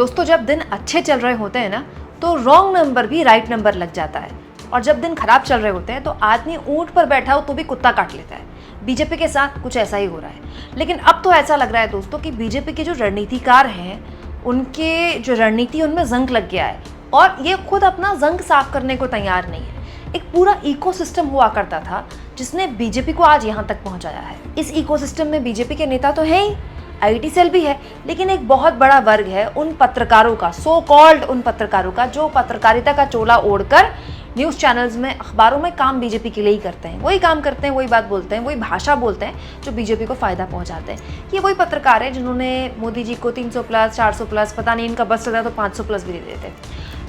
दोस्तों जब दिन अच्छे चल रहे होते हैं ना तो रॉन्ग नंबर भी राइट नंबर लग जाता है, और जब दिन खराब चल रहे होते हैं तो आदमी ऊंट पर बैठा हो तो भी कुत्ता काट लेता है। बीजेपी के साथ कुछ ऐसा ही हो रहा है। लेकिन अब तो ऐसा लग रहा है दोस्तों कि बीजेपी के जो रणनीतिकार हैं उनके जो रणनीति उनमें जंग लग गया है, और ये खुद अपना जंग साफ करने को तैयार नहीं है। एक पूरा इकोसिस्टम हुआ करता था जिसने बीजेपी को आज यहाँ तक पहुँचाया है। इस इकोसिस्टम में बीजेपी के नेता तो है ही, आईटी सेल भी है, लेकिन एक बहुत बड़ा वर्ग है उन पत्रकारों का, सो कॉल्ड उन पत्रकारों का, जो पत्रकारिता का चोला ओढ़कर न्यूज़ चैनल्स में, अखबारों में काम बीजेपी के लिए ही करते हैं। वही काम करते हैं, वही बात बोलते हैं, वही भाषा बोलते हैं जो बीजेपी को फ़ायदा पहुंचाते हैं। ये वही पत्रकार हैं जिन्होंने मोदी जी को 300 प्लस, 400 प्लस, पता नहीं इनका बस चलता तो 500 प्लस भी दे देते।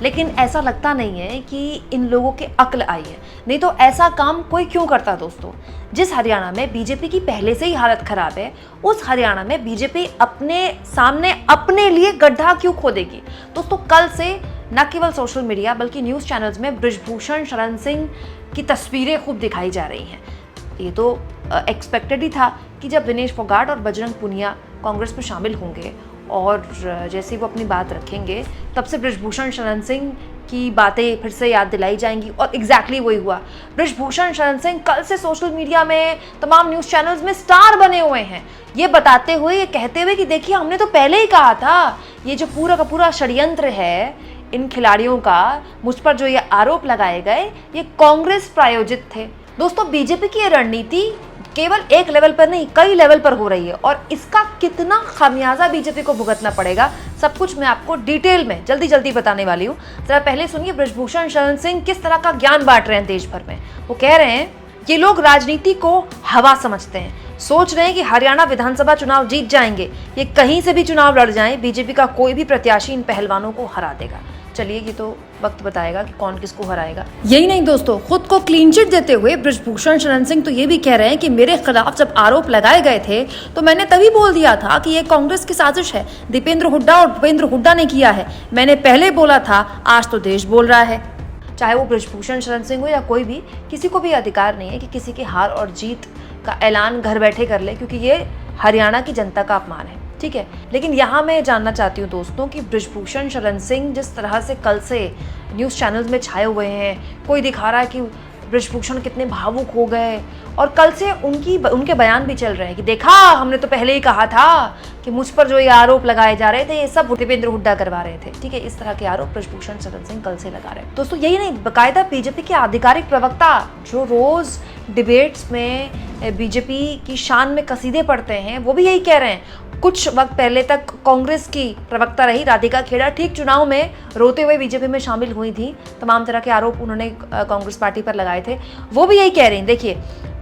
लेकिन ऐसा लगता नहीं है कि इन लोगों के अक्ल आई है, नहीं तो ऐसा काम कोई क्यों करता दोस्तों। जिस हरियाणा में बीजेपी की पहले से ही हालत खराब है, उस हरियाणा में बीजेपी अपने सामने अपने लिए गड्ढा क्यों खोदेगी। दोस्तों कल से न केवल सोशल मीडिया बल्कि न्यूज़ चैनल्स में बृजभूषण शरण सिंह की तस्वीरें खूब दिखाई जा रही हैं। ये तो एक्सपेक्टेड ही था कि जब दिनेश फोगाट और बजरंग पुनिया कांग्रेस में शामिल होंगे और जैसे वो अपनी बात रखेंगे तब से बृजभूषण शरण सिंह की बातें फिर से याद दिलाई जाएंगी, और एग्जैक्टली वही हुआ। बृजभूषण शरण सिंह कल से सोशल मीडिया में, तमाम न्यूज़ चैनल्स में स्टार बने हुए हैं, ये बताते हुए, ये कहते हुए कि देखिए हमने तो पहले ही कहा था, ये जो पूरा का पूरा षड्यंत्र है इन खिलाड़ियों का, मुझ पर जो ये आरोप लगाए गए, ये कांग्रेस प्रायोजित थे। दोस्तों बीजेपी की ये रणनीति केवल एक लेवल पर नहीं, कई लेवल पर हो रही है, और इसका कितना खामियाजा बीजेपी को भुगतना पड़ेगा सब कुछ मैं आपको डिटेल में जल्दी जल्दी बताने वाली हूँ। जरा पहले सुनिए बृजभूषण शरण सिंह किस तरह का ज्ञान बांट रहे हैं देश भर में। वो कह रहे हैं ये लोग राजनीति को हवा समझते हैं, सोच रहे हैं कि हरियाणा विधानसभा चुनाव जीत जाएंगे, ये कहीं से भी चुनाव लड़ जाएं, बीजेपी का कोई भी प्रत्याशी इन पहलवानों को हरा देगा। चलिए ये तो वक्त बताएगा कि कौन किसको हराएगा। यही नहीं दोस्तों, खुद को क्लीन चिट देते हुए बृजभूषण शरण सिंह तो ये भी कह रहे हैं कि मेरे खिलाफ जब आरोप लगाए गए थे तो मैंने तभी बोल दिया था कि ये कांग्रेस की साजिश है, दीपेंद्र हुड्डा और भूपेंद्र हुड्डा ने किया है, मैंने पहले बोला था, आज तो देश बोल रहा है। चाहे वो बृजभूषण शरण सिंह हो या कोई भी, किसी को भी अधिकार नहीं है कि किसी की हार और जीत का ऐलान घर बैठे कर ले, क्योंकि ये हरियाणा की जनता का अपमान है, ठीक है। लेकिन यहाँ मैं जानना चाहती हूँ दोस्तों कि बृजभूषण शरण सिंह जिस तरह से कल से न्यूज़ चैनल्स में छाए हुए हैं, कोई दिखा रहा है कि बृजभूषण कितने भावुक हो गए, और कल से उनके बयान भी चल रहे हैं कि देखा हमने तो पहले ही कहा था कि मुझ पर जो ये आरोप लगाए जा रहे थे ये सब दीपेंद्र हुड्डा करवा रहे थे, ठीक है। इस तरह के आरोप बृजभूषण शरण सिंह कल से लगा रहे हैं। दोस्तों यही नहीं, बाकायदा बीजेपी के आधिकारिक प्रवक्ता जो रोज डिबेट्स में बीजेपी की शान में कसीदे पढ़ते हैं, वो भी यही कह रहे हैं। कुछ वक्त पहले तक कांग्रेस की प्रवक्ता रही राधिका खेड़ा, ठीक चुनाव में रोते हुए बीजेपी में शामिल हुई थी, तमाम तरह के आरोप उन्होंने कांग्रेस पार्टी पर लगाए थे, वो भी यही कह रही हैं। देखिए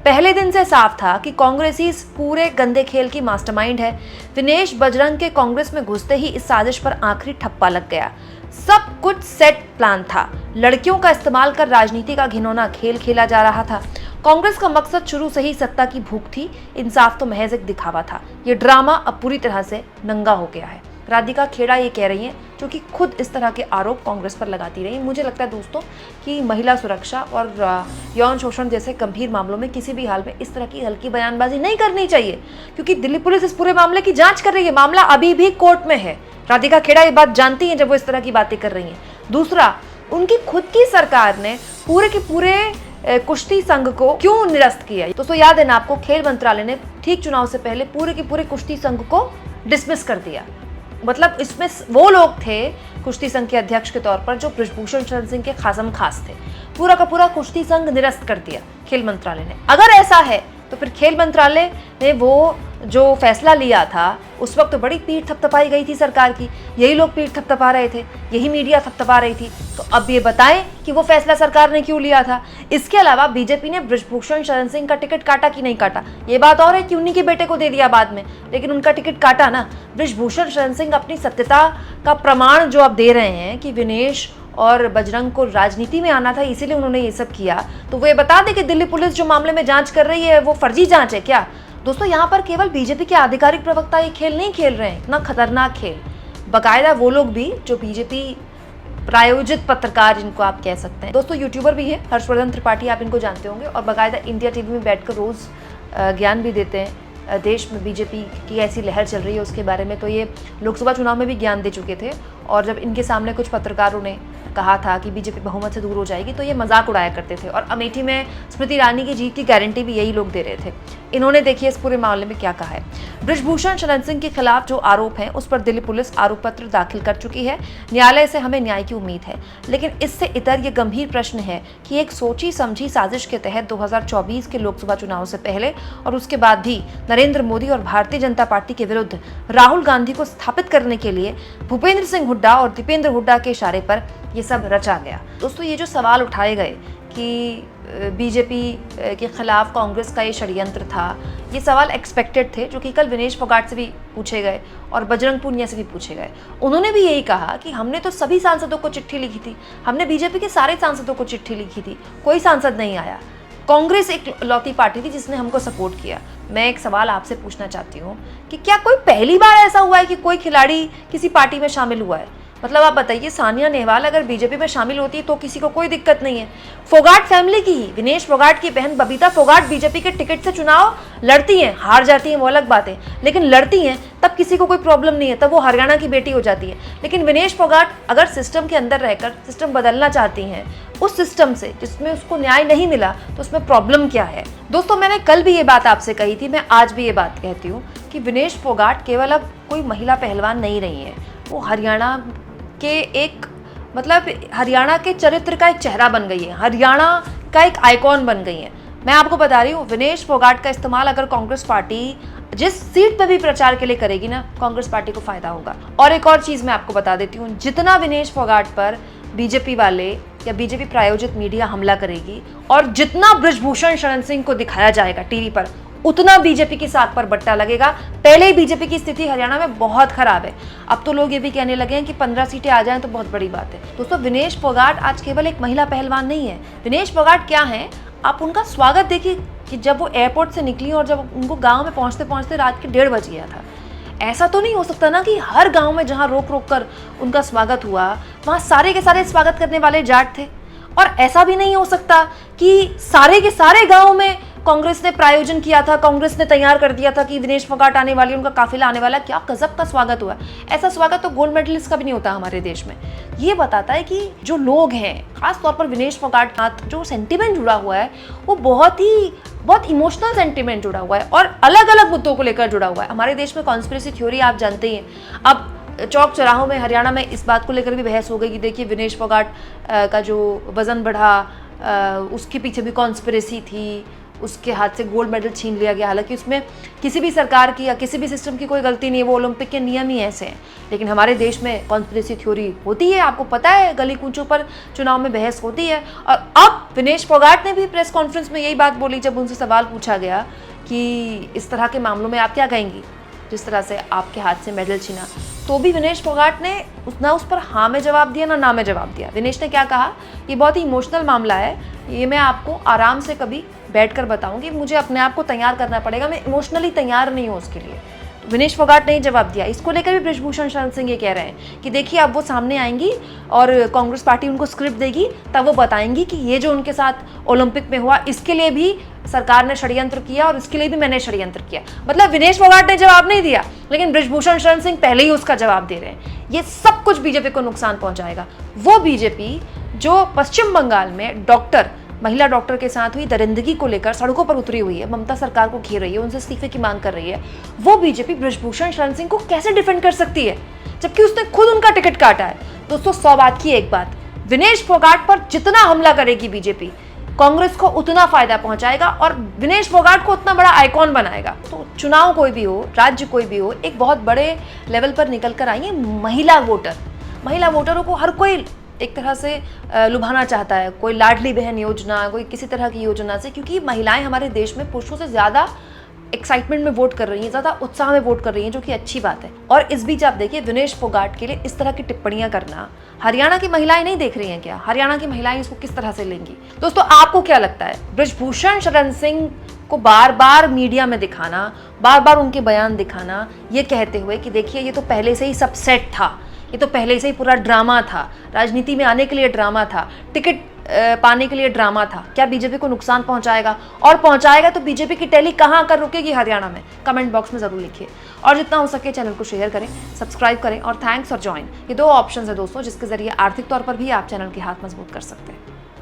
पहले दिन से साफ था कि कांग्रेस ही इस पूरे गंदे खेल की मास्टरमाइंड है। दिनेश बजरंग के कांग्रेस में घुसते ही इस साजिश पर आखिरी ठप्पा लग गया। सब कुछ सेट प्लान था, लड़कियों का इस्तेमाल कर राजनीति का घिनौना खेल खेला जा रहा था। कांग्रेस का मकसद शुरू से ही सत्ता की भूख थी, इंसाफ तो महज एक दिखावा था। ये ड्रामा अब पूरी तरह से नंगा हो गया है। राधिका खेड़ा ये कह रही हैं, जो कि खुद इस तरह के आरोप कांग्रेस पर लगाती रही। मुझे लगता है दोस्तों कि महिला सुरक्षा और यौन शोषण जैसे गंभीर मामलों में किसी भी हाल में इस तरह की हल्की बयानबाजी नहीं करनी चाहिए, क्योंकि दिल्ली पुलिस इस पूरे मामले की जांच कर रही है, मामला अभी भी कोर्ट में है। राधिका खेड़ा ये बात जानती हैं जब वो इस तरह की बातें कर रही हैं। दूसरा, उनकी खुद की सरकार ने पूरे के पूरे कुश्ती संघ को क्यों निरस्त किया। दोस्तों याद है ना आपको, खेल मंत्रालय ने ठीक चुनाव से पहले पूरे के पूरे कुश्ती संघ को डिसमिस कर दिया। मतलब इसमें वो लोग थे कुश्ती संघ के अध्यक्ष के तौर पर जो बृजभूषण शरण सिंह के खासम खास थे। पूरा का पूरा कुश्ती संघ निरस्त कर दिया खेल मंत्रालय ने। अगर ऐसा है तो फिर खेल मंत्रालय ने वो जो फैसला लिया था उस वक्त तो बड़ी पीठ थपथपाई गई थी सरकार की, यही लोग पीठ थपथपा रहे थे, यही मीडिया थपथपा रही थी। तो अब ये बताएं कि वो फैसला सरकार ने क्यों लिया था। इसके अलावा बीजेपी ने बृजभूषण शरण सिंह का टिकट काटा कि नहीं काटा, ये बात और है कि उन्हीं के बेटे को दे दिया बाद में, लेकिन उनका टिकट काटा ना। बृजभूषण शरण सिंह अपनी सत्यता का प्रमाण जो अब दे रहे हैं कि विनेश और बजरंग को राजनीति में आना था इसीलिए उन्होंने ये सब किया, तो वो ये बता दें कि दिल्ली पुलिस जो मामले में जांच कर रही है वो फर्जी जांच है क्या। दोस्तों यहाँ पर केवल बीजेपी के आधिकारिक प्रवक्ता ये खेल नहीं खेल रहे हैं, इतना खतरनाक खेल बाकायदा वो लोग भी जो बीजेपी प्रायोजित पत्रकार जिनको आप कह सकते हैं। दोस्तों यूट्यूबर भी है हर्षवर्धन त्रिपाठी, आप इनको जानते होंगे, और बाकायदा इंडिया टीवी में बैठकर रोज ज्ञान भी देते हैं देश में बीजेपी की ऐसी लहर चल रही है उसके बारे में। तो ये लोकसभा चुनाव में भी ज्ञान दे चुके थे और जब इनके सामने कुछ पत्रकारों ने कहा था कि बीजेपी बहुमत से दूर हो जाएगी तो ये मजाक उड़ाया करते थे। और अमेठी में स्मृति ईरानी की जीत की गारंटी भी यही लोग दे रहे थे। इन्होंने देखिए इस पूरे मामले में क्या कहा है। बृजभूषण शरण सिंह के खिलाफ जो आरोप हैं उस पर दिल्ली पुलिस आरोप पत्र दाखिल कर चुकी है। न्यायालय से हमें न्याय की उम्मीद है, लेकिन इससे इतर ये गंभीर प्रश्न है कि एक सोची समझी साजिश के तहत 2024 के लोकसभा चुनाव से पहले और उसके बाद भी नरेंद्र मोदी और भारतीय जनता पार्टी के विरुद्ध राहुल गांधी को स्थापित करने के लिए भूपेंद्र सिंह हुड्डा और दीपेंद्र हुड्डा के इशारे पर ये सब रचा गया। दोस्तों, ये जो सवाल उठाए गए कि बीजेपी के खिलाफ कांग्रेस का ये षड्यंत्र था, ये सवाल एक्सपेक्टेड थे, जो कि कल विनेश फोगाट से भी पूछे गए और बजरंग पूनिया से भी पूछे गए। उन्होंने भी यही कहा कि हमने तो सभी सांसदों को चिट्ठी लिखी थी, हमने बीजेपी के सारे सांसदों को चिट्ठी लिखी थी, कोई सांसद नहीं आया। कांग्रेस एक लौती पार्टी थी जिसने हमको सपोर्ट किया। मैं एक सवाल आपसे पूछना चाहती हूँ कि क्या कोई पहली बार ऐसा हुआ है कि कोई खिलाड़ी किसी पार्टी में शामिल हुआ है? मतलब आप बताइए, सानिया नेहवाल अगर बीजेपी में शामिल होती तो किसी को कोई दिक्कत नहीं है। फोगाट फैमिली की ही, विनेश फोगाट की बहन बबीता फोगाट बीजेपी के टिकट से चुनाव लड़ती हैं, हार जाती हैं वो अलग बात है, लेकिन लड़ती हैं तब किसी को कोई प्रॉब्लम नहीं है, तब वो हरियाणा की बेटी हो जाती है। लेकिन विनेश फोगाट अगर सिस्टम के अंदर रहकर सिस्टम बदलना चाहती हैं, उस सिस्टम से जिसमें उसको न्याय नहीं मिला, तो उसमें प्रॉब्लम क्या है? दोस्तों, मैंने कल भी ये बात आपसे कही थी, मैं आज भी ये बात कहती हूँ कि विनेश फोगाट केवल अब कोई महिला पहलवान नहीं रही है, वो हरियाणा के एक मतलब हरियाणा के चरित्र का एक चेहरा बन गई है, हरियाणा का एक आइकॉन बन गई है। मैं आपको बता रही हूँ, विनेश फोगाट का इस्तेमाल अगर कांग्रेस पार्टी जिस सीट पर भी प्रचार के लिए करेगी ना, कांग्रेस पार्टी को फायदा होगा। और एक और चीज़ मैं आपको बता देती हूँ, जितना विनेश फोगाट पर बीजेपी वाले या बीजेपी प्रायोजित मीडिया हमला करेगी और जितना बृजभूषण शरण सिंह को दिखाया जाएगा टीवी पर, उतना बीजेपी की साख पर बट्टा लगेगा। पहले ही बीजेपी की स्थिति हरियाणा में बहुत खराब है, अब तो लोग ये भी कहने लगे हैं कि 15 सीटें आ जाएं तो बहुत बड़ी बात है। दोस्तों, विनेश फोगाट आज केवल एक महिला पहलवान नहीं है। विनेश फोगाट क्या है, आप उनका स्वागत देखिए कि जब वो एयरपोर्ट से निकली और जब उनको गाँव में पहुँचते पहुँचते रात के 1:30 बज गया था। ऐसा तो नहीं हो सकता ना कि हर गाँव में जहाँ रोक रोक कर उनका स्वागत हुआ, वहाँ सारे के सारे स्वागत करने वाले जाट थे। और ऐसा भी नहीं हो सकता कि सारे के सारे गाँव में कांग्रेस ने प्रायोजन किया था, कांग्रेस ने तैयार कर दिया था कि विनेश फोगाट आने वाली, उनका काफिला आने वाला। क्या गजब का स्वागत हुआ। ऐसा स्वागत तो गोल्ड मेडलिस्ट का भी नहीं होता हमारे देश में। ये बताता है कि जो लोग हैं, खास तौर पर विनेश फोगाट का जो सेंटिमेंट जुड़ा हुआ है, वो बहुत इमोशनल सेंटिमेंट जुड़ा हुआ है और अलग अलग मुद्दों को लेकर जुड़ा हुआ है। हमारे देश में कॉन्स्पिरेसी थ्योरी आप जानते ही हैं। अब चौक चौराहों में हरियाणा में इस बात को लेकर भी बहस हो गई कि देखिए विनेश फोगाट का जो वजन बढ़ा, उसके पीछे भी कॉन्स्पिरेसी थी, उसके हाथ से गोल्ड मेडल छीन लिया गया। हालांकि उसमें किसी भी सरकार की या किसी भी सिस्टम की कोई गलती नहीं है, वो ओलंपिक के नियम ही ऐसे हैं। लेकिन हमारे देश में कॉन्स्पिरेसी थ्योरी होती है, आपको पता है, गली कूचों पर चुनाव में बहस होती है। और अब विनेश फोगाट ने भी प्रेस कॉन्फ्रेंस में यही बात बोली जब उनसे सवाल पूछा गया कि इस तरह के मामलों में आप क्या कहेंगी, जिस तरह से आपके हाथ से मेडल छीना। तो भी विनेश फोगाट ने ना उस पर हाँ में जवाब दिया ना में जवाब दिया। विनेश ने क्या कहा, ये बहुत ही इमोशनल मामला है, ये मैं आपको आराम से कभी बैठकर बताऊंगी, मुझे अपने आप को तैयार करना पड़ेगा, मैं इमोशनली तैयार नहीं हूँ उसके लिए। तो विनेश फोगाट ने जवाब दिया। इसको लेकर भी बृजभूषण शरण सिंह ये कह रहे हैं कि देखिए अब वो सामने आएंगी और कांग्रेस पार्टी उनको स्क्रिप्ट देगी, तब वो बताएंगी कि ये जो उनके साथ ओलंपिक में हुआ, इसके लिए भी सरकार ने षड्यंत्र किया और इसके लिए भी मैंने षड्यंत्र किया। मतलब विनेश फोगाट ने जवाब नहीं दिया, लेकिन बृजभूषण शरण सिंह पहले ही उसका जवाब दे रहे हैं। ये सब कुछ बीजेपी को नुकसान पहुंचाएगा। वो बीजेपी जो पश्चिम बंगाल में महिला डॉक्टर के साथ हुई दरिंदगी को लेकर सड़कों पर उतरी हुई है, ममता सरकार को घेर रही है, उनसे इस्तीफे की मांग कर रही है, वो बीजेपी बृजभूषण शरण सिंह को कैसे डिफेंड कर सकती है, जबकि उसने खुद उनका टिकट काटा है? दोस्तों, 100 बात की एक बात, विनेश फोगाट पर जितना हमला करेगी बीजेपी, कांग्रेस को उतना फायदा पहुंचाएगा और विनेश फोगाट को उतना बड़ा आइकॉन बनाएगा। तो चुनाव कोई भी हो, राज्य कोई भी हो, एक बहुत बड़े लेवल पर निकल कर आई है महिला वोटरों को हर कोई एक तरह से लुभाना चाहता है, कोई लाडली बहन योजना, कोई किसी तरह की योजना से, क्योंकि महिलाएं हमारे देश में पुरुषों से ज़्यादा एक्साइटमेंट में वोट कर रही हैं, ज़्यादा उत्साह में वोट कर रही हैं, जो कि अच्छी बात है। और इस बीच आप देखिए विनेश फोगाट के लिए इस तरह की टिप्पणियां करना हरियाणा की महिलाएं नहीं देख रही हैं क्या? हरियाणा की महिलाएं इसको किस तरह से लेंगी? दोस्तों, आपको क्या लगता है? बृजभूषण शरण सिंह को बार बार मीडिया में दिखाना, बार बार उनके बयान दिखाना, ये कहते हुए कि देखिए ये तो पहले से ही सब सेट था, ये तो पहले से ही पूरा ड्रामा था, राजनीति में आने के लिए ड्रामा था, टिकट पाने के लिए ड्रामा था, क्या बीजेपी को नुकसान पहुंचाएगा, और पहुंचाएगा तो बीजेपी की टैली कहां आकर रुकेगी हरियाणा में? कमेंट बॉक्स में जरूर लिखिए और जितना हो सके चैनल को शेयर करें, सब्सक्राइब करें और थैंक्स और ज्वाइन, ये 2 ऑप्शन है दोस्तों जिसके जरिए आर्थिक तौर पर भी आप चैनल के हाथ मजबूत कर सकते हैं।